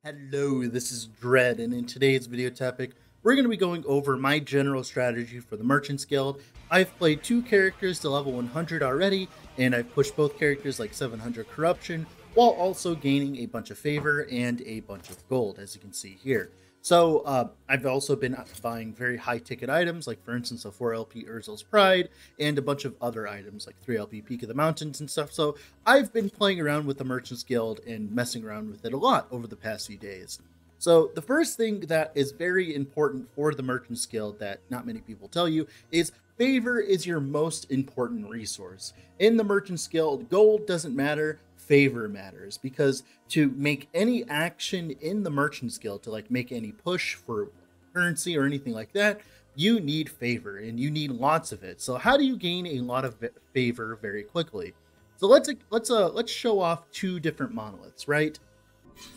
Hello, this is Dread, and in today's video topic, we're going to be going over my general strategy for the Merchants Guild. I've played two characters to level 100 already, and I've pushed both characters like 700 corruption, while also gaining a bunch of favor and a bunch of gold, as you can see here. So I've also been buying very high ticket items, like for instance a 4 LP Urzel's Pride, and a bunch of other items like 3 LP Peak of the Mountains and stuff. So I've been playing around with the Merchants Guild and messing around with it a lot over the past few days. So the first thing that is very important for the Merchants Guild that not many people tell you is favor is your most important resource. In the Merchants Guild, gold doesn't matter, favor matters, because to make any action in the Merchants Guild, to like make any push for currency or anything like that, you need favor, and you need lots of it. So how do you gain a lot of favor very quickly? So let's show off two different monoliths, right?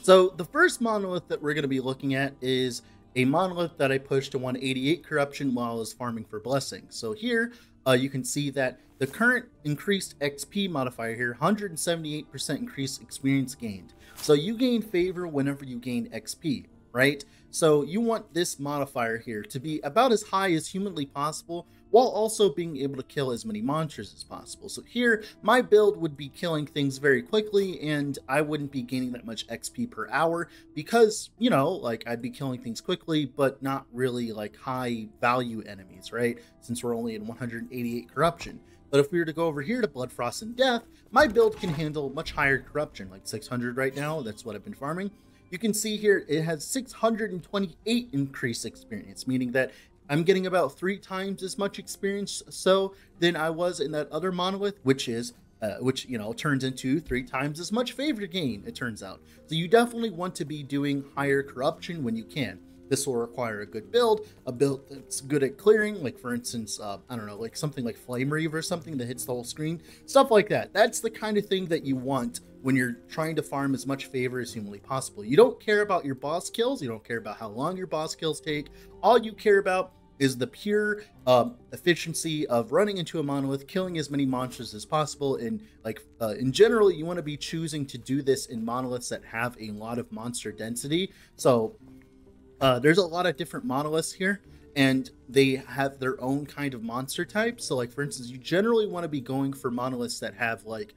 So the first monolith that we're going to be looking at is a monolith that I pushed to 188 corruption while I was farming for blessings. So here you can see that the current increased XP modifier here, 178% increased experience gained. So you gain favor whenever you gain XP, right? So you want this modifier here to be about as high as humanly possible, while also being able to kill as many monsters as possible. So here, my build would be killing things very quickly, and I wouldn't be gaining that much XP per hour because, you know, like I'd be killing things quickly, but not really like high value enemies, right? Since we're only in 188 corruption. But if we were to go over here to Blood, Frost, and Death, my build can handle much higher corruption, like 600 right now. That's what I've been farming. You can see here it has 628 increased experience, meaning that I'm getting about 3 times as much experience than I was in that other monolith, which you know turns into 3 times as much favor gain, it turns out. So you definitely want to be doing higher corruption when you can. This will require a good build, a build that's good at clearing, like for instance, I don't know, like something like Flame Reave or something that hits the whole screen, stuff like that. That's the kind of thing that you want when you're trying to farm as much favor as humanly possible. You don't care about your boss kills, you don't care about how long your boss kills take. All you care about is the pure efficiency of running into a monolith, killing as many monsters as possible, and like in general, you want to be choosing to do this in monoliths that have a lot of monster density. So there's a lot of different monoliths here, and they have their own kind of monster type. So like for instance, you generally want to be going for monoliths that have like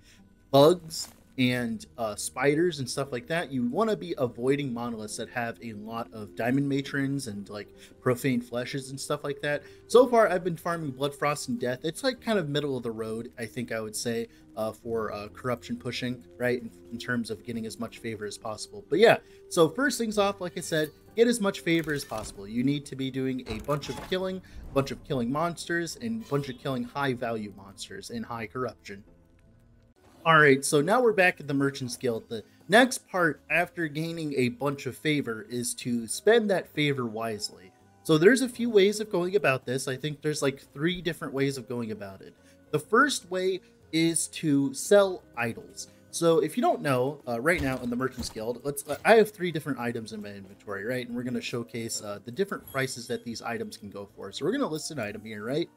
bugs and spiders and stuff like that. You want to be avoiding monoliths that have a lot of diamond matrons and like profane fleshes and stuff like that. So far I've been farming Blood, Frost, and Death. It's like kind of middle of the road, I think I would say, for corruption pushing, right, in terms of getting as much favor as possible. But yeah, so first things off, like I said, get as much favor as possible. You need to be doing a bunch of killing monsters, and a bunch of killing high value monsters in high corruption. Alright, so now we're back at the Merchants Guild. The next part after gaining a bunch of favor is to spend that favor wisely. So there's a few ways of going about this. I think there's like 3 different ways of going about it. The first way is to sell idols. So if you don't know, right now in the Merchants Guild, I have 3 different items in my inventory, right? And we're going to showcase the different prices that these items can go for. So we're going to list an item here, right?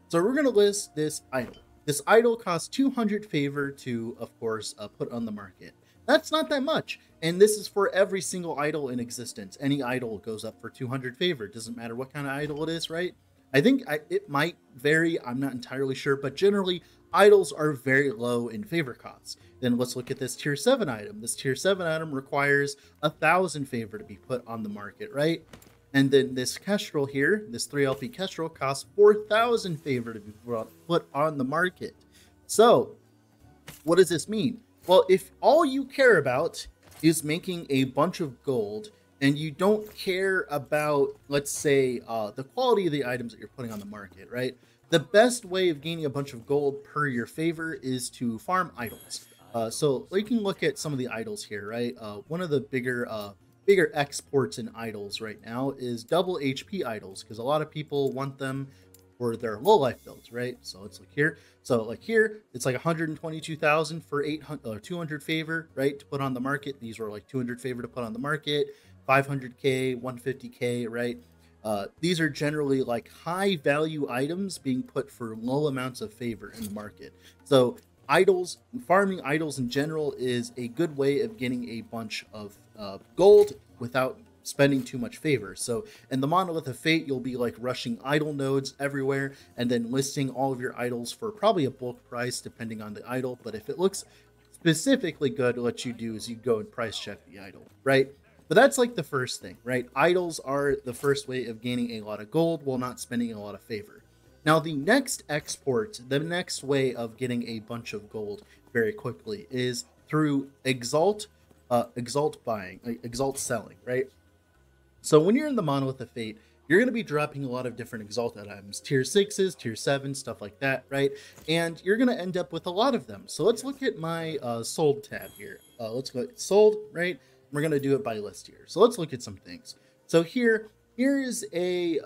So we're going to list this idol. This idol costs 200 favor to, of course, put on the market. That's not that much. And this is for every single idol in existence. Any idol goes up for 200 favor. It doesn't matter what kind of idol it is, right? I think it might vary. I'm not entirely sure. But generally, idols are very low in favor costs. Then let's look at this tier 7 item. This tier 7 item requires 1,000 favor to be put on the market, right? And then this Kestrel here, this 3 LP Kestrel, costs 4,000 favor to be put on the market. So, what does this mean? Well, if all you care about is making a bunch of gold, and you don't care about, let's say, the quality of the items that you're putting on the market, right? The best way of gaining a bunch of gold per your favor is to farm idols. So we can look at some of the idols here, right? One of the bigger exports in idols right now is double HP idols, because a lot of people want them for their low life builds, right? So it's like here. So like here, it's like 122,000 for 200 favor, right, to put on the market. These were like 200 favor to put on the market, 500k, 150k, right? These are generally like high value items being put for low amounts of favor in the market. So idols, farming idols in general is a good way of getting a bunch of gold without spending too much favor. So in the Monolith of Fate, you'll be like rushing idol nodes everywhere and then listing all of your idols for probably a bulk price depending on the idol. But if it looks specifically good, what you do is you go and price check the idol, right? But that's like the first thing, right? Idols are the first way of gaining a lot of gold while not spending a lot of favor. Now, the next export, the next way of getting a bunch of gold very quickly is through exalt buying, exalt selling, right? So when you're in the Monolith of Fate, you're going to be dropping a lot of different exalted items, tier 6s, tier 7, stuff like that, right? And you're going to end up with a lot of them. So let's look at my sold tab here. Let's go sold, right? We're going to do it by list here. So let's look at some things. So here's a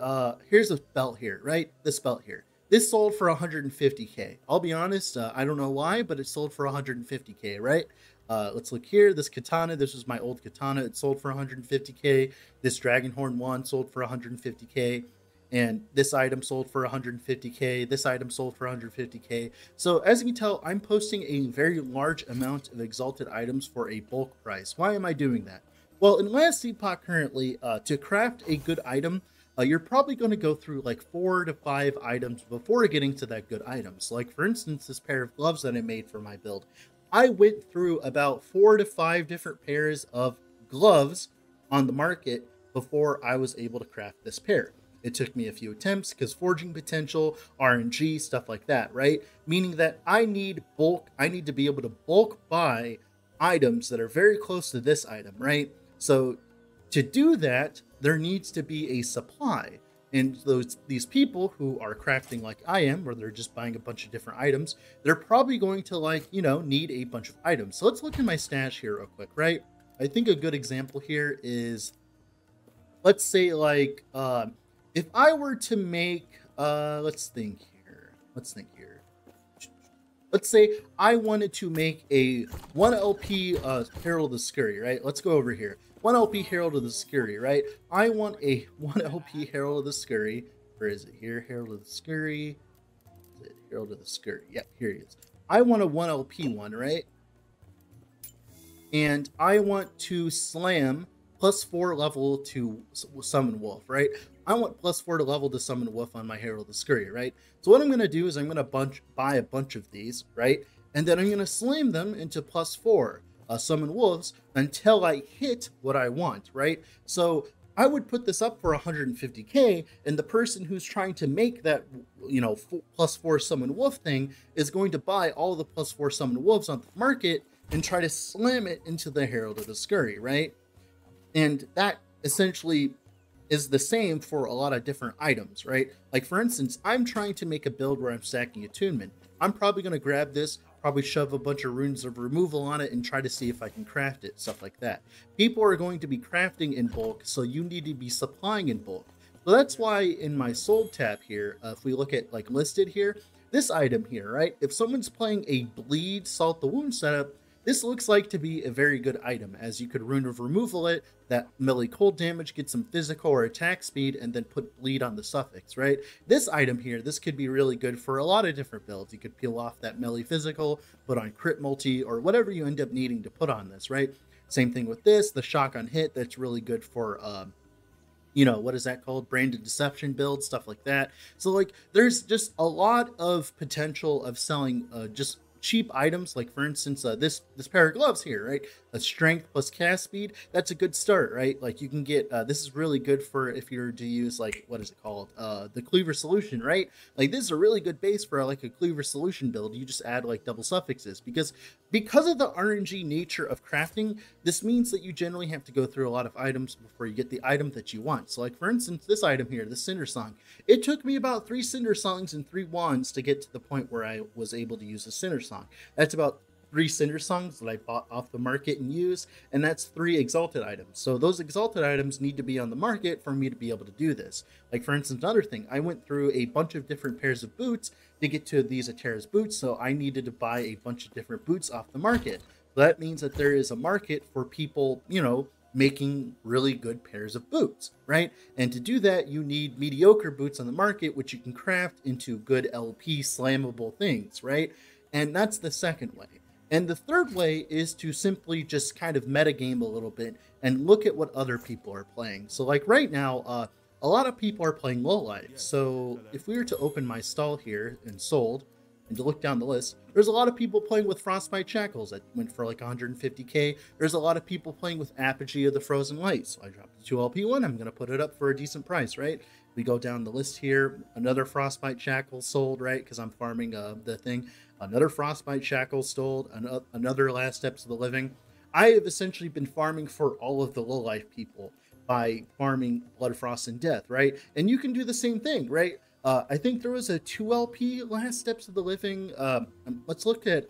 belt here, right? This belt here. This sold for 150k. I'll be honest, I don't know why, but it sold for 150k, right? Let's look here. This katana, this was my old katana. It sold for 150k. This dragon horn wand sold for 150k. And this item sold for 150k. This item sold for 150k. So as you can tell, I'm posting a very large amount of exalted items for a bulk price. Why am I doing that? Well, in Last Epoch currently, to craft a good item, you're probably going to go through like 4 to 5 items before getting to that good item. So like for instance, this pair of gloves that I made for my build, I went through about 4 to 5 different pairs of gloves on the market before I was able to craft this pair. It took me a few attempts because forging potential, RNG, stuff like that, right? Meaning that I need to be able to bulk buy items that are very close to this item, right? So to do that, there needs to be a supply. And these people who are crafting like I am, where they're just buying a bunch of different items, they're probably going to need a bunch of items. So let's look at my stash here real quick, right? I think a good example here is, let's say if I were to make, let's think here. Let's say I wanted to make a 1 LP Herald of the Scurry, right? Let's go over here. 1 LP Herald of the Scurry, right? I want a 1 LP Herald of the Scurry. Where is it here? Herald of the Scurry. Is it Herald of the Scurry? Yep, here he is. I want a 1 LP one, right? And I want to slam +4 level to summon wolf, right? I want +4 to level to summon wolf on my Herald of the Scurry, right? So what I'm going to do is I'm going to buy a bunch of these, right? And then I'm going to slam them into +4 summon wolves until I hit what I want, right? So I would put this up for 150k, and the person who's trying to make that, +4 summon wolf thing is going to buy all the +4 summon wolves on the market and try to slam it into the Herald of the Scurry, right? And that essentially is the same for a lot of different items, right? Like for instance, I'm trying to make a build where I'm stacking attunement. I'm probably going to grab this, probably shove a bunch of runes of removal on it and try to see if I can craft it, stuff like that. People are going to be crafting in bulk, so you need to be supplying in bulk. So that's why in my sold tab here, if we look at like listed here, this item here, right? If someone's playing a bleed salt the wound setup, this looks like to be a very good item, as you could rune of removal it, that melee cold damage, get some physical or attack speed, and then put bleed on the suffix, right? This item here, this could be really good for a lot of different builds. You could peel off that melee physical, put on crit multi, or whatever you end up needing to put on this, right? Same thing with this, the shock on hit, that's really good for, what is that called? Branded deception build, stuff like that. So like, there's just a lot of potential of selling just cheap items, like for instance this pair of gloves here, right? A strength plus cast speed, that's a good start, right? Like you can get this is really good for if you're to use like, what is it called, the cleaver solution, right? Like this is a really good base for like a cleaver solution build. You just add like double suffixes, because of the RNG nature of crafting, this means that you generally have to go through a lot of items before you get the item that you want. So like for instance, this item here, the Cinder Song, it took me about 3 Cinder Songs and 3 wands to get to the point where I was able to use a Cinder Song. That's about 3 Cinder Songs that I bought off the market and used, and that's 3 exalted items. So those exalted items need to be on the market for me to be able to do this. Like for instance, another thing, I went through a bunch of different pairs of boots to get to these Atera's boots, so I needed to buy a bunch of different boots off the market. So that means that there is a market for people, making really good pairs of boots, right? And to do that, you need mediocre boots on the market, which you can craft into good LP slammable things, right? And that's the second way. And the third way is to simply just kind of metagame a little bit and look at what other people are playing. So like right now, a lot of people are playing low life. So if we were to open my stall here and sold, and to look down the list, there's a lot of people playing with Frostbite Shackles that went for like 150k. There's a lot of people playing with Apogee of the Frozen Light. So I dropped the 2LP one. I'm going to put it up for a decent price, right? We go down the list here. Another Frostbite Shackle sold, right? Because I'm farming the thing. Another Frostbite Shackle sold. Another Last Steps of the Living. I have essentially been farming for all of the low life people by farming Blood, Frost, and Death, right? And you can do the same thing, right? I think there was a 2LP Last Steps of the Living. Let's look at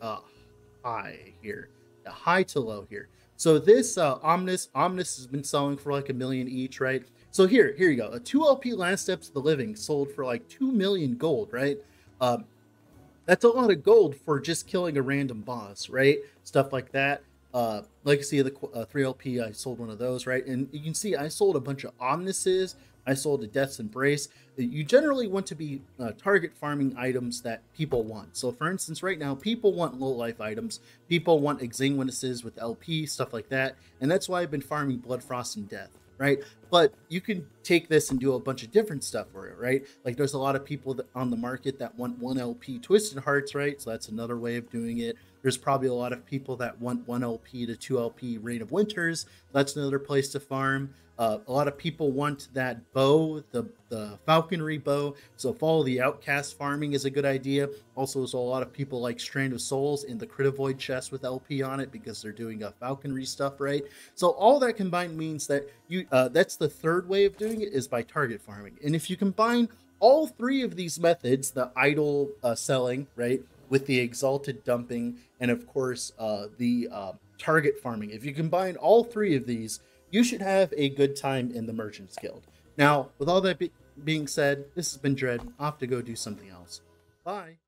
high here, high to low here. So this Omnis has been selling for like $1 million each, right? So here you go. A 2LP Last Steps of the Living sold for like 2 million gold, right? That's a lot of gold for just killing a random boss, right? Stuff like that. Legacy of the 3LP, I sold one of those, right? And you can see I sold a bunch of Omnises. I sold a Death's Embrace. You generally want to be target farming items that people want. So for instance, right now, people want low life items. People want Exsanguinuses with LP, stuff like that. And that's why I've been farming Blood, Frost, and Death, right? But you can take this and do a bunch of different stuff for it, right? Like there's a lot of people on the market that want 1LP Twisted Hearts, right? So that's another way of doing it. There's probably a lot of people that want 1LP to 2LP Reign of Winters. That's another place to farm. A lot of people want that bow, the falconry bow. So follow the outcast farming is a good idea. Also, there's a lot of people like Strand of Souls in the Critavoid chest with LP on it because they're doing falconry stuff, right? So all that combined means that you that's the third way of doing it, is by target farming. And if you combine all three of these methods, the idle selling, right, with the exalted dumping, and of course the target farming, if you combine all three of these, you should have a good time in the Merchants Guild. Now, with all that being said, this has been Dread. Off to go do something else. Bye.